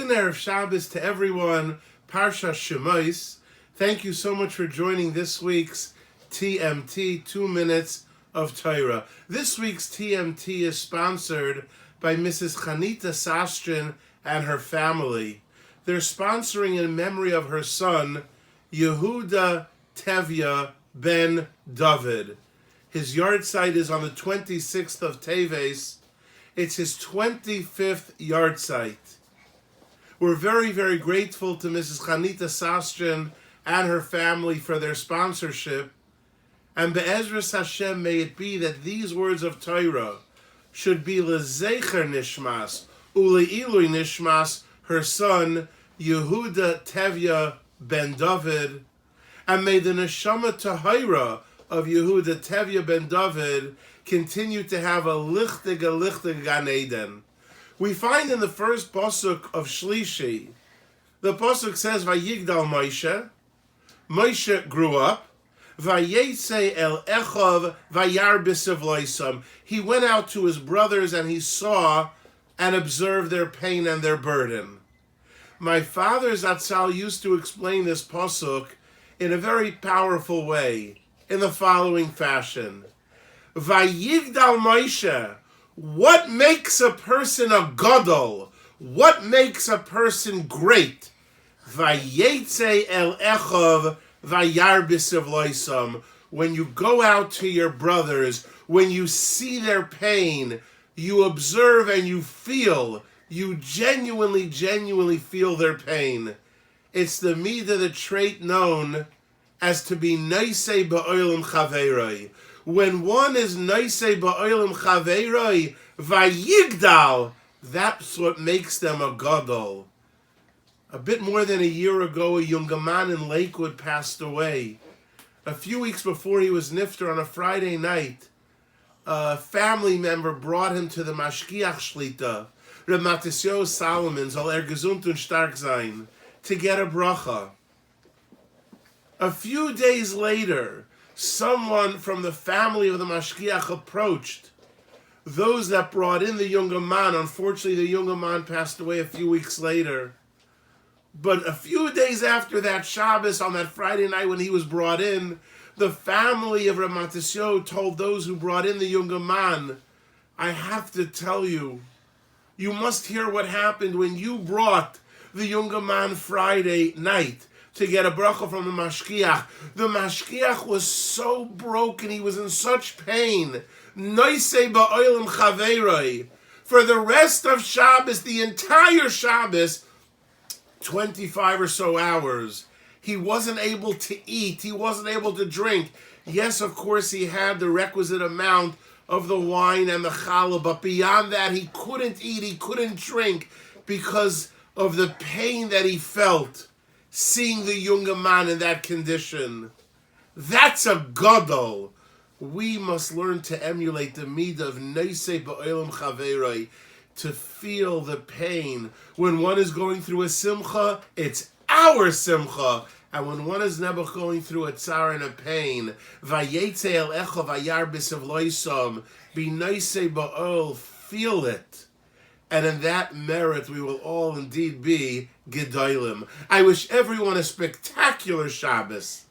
Good Erev Shabbos to everyone. Parshas Shemos. Thank you so much for joining this week's TMT, 2 Minutes of Torah. This week's TMT is sponsored by Mrs. Chanita Sastrin and her family. They're sponsoring in memory of her son, Yehuda Tevya ben David. His yard site is on the 26th of Teves. It's his 25th yard site. We're very, very grateful to Mrs. Chanita Sastrin and her family for their sponsorship. And Be'ezras Hashem, may it be that these words of Torah should be Lezecher Nishmas, Ule'ilui Nishmas, her son, Yehuda Tevya ben David, and may the Neshama Tahira of Yehuda Tevya ben David continue to have a lichtig Gan Eden. We find in the first pasuk of Shlishi, the pasuk says, Vayigdal Moshe. Moshe grew up. Vayetze el Echav vayar b'sivloisam. He went out to his brothers and he saw and observed their pain and their burden. My father Zatzal used to explain this pasuk in a very powerful way, in the following fashion. Vayigdal Moshe. What makes a person a gadol? What makes a person great? Vayetze el Echav vayar b'sivloisam. When you go out to your brothers, when you see their pain, you observe and you feel. You genuinely feel their pain. It's the midah, the trait known as to be neisei ba'olam chaveroi. When one is neisei ba'olam chaveroi, vayigdal, that's what makes them a gadol. A bit more than a year ago, a younger man in Lakewood passed away. A few weeks before he was nifter on a Friday night, a family member brought him to the Mashkiach Shlita, Reb Matisyo Salomon, soll gesund und stark sein, to get a bracha. A few days later, someone from the family of the Mashkiach approached those that brought in the younger man. Unfortunately, the younger man passed away a few weeks later. But a few days after that Shabbos, on that Friday night when he was brought in, the family of Reb Matisyo told those who brought in the younger man, I have to tell you, you must hear what happened when you brought the younger man Friday night to get a bracha from the Mashkiach. The Mashkiach was so broken, he was in such pain. Noisei ba'olam chaveroi. For the rest of Shabbos, the entire Shabbos, 25 or so hours, he wasn't able to eat, he wasn't able to drink. Yes, of course, he had the requisite amount of the wine and the challah, but beyond that, he couldn't eat, he couldn't drink because of the pain that he felt seeing the younger man in that condition. That's a gadol. We must learn to emulate the midah of neisei ba'olam chaveroi, to feel the pain. When one is going through a simcha, it's our simcha. And when one is never going through a tsar and a pain, vayetze el echav vayar b'sivloisam, be neisei ba'ol, feel it. And in that merit, we will all indeed be gedolim. I wish everyone a spectacular Shabbos.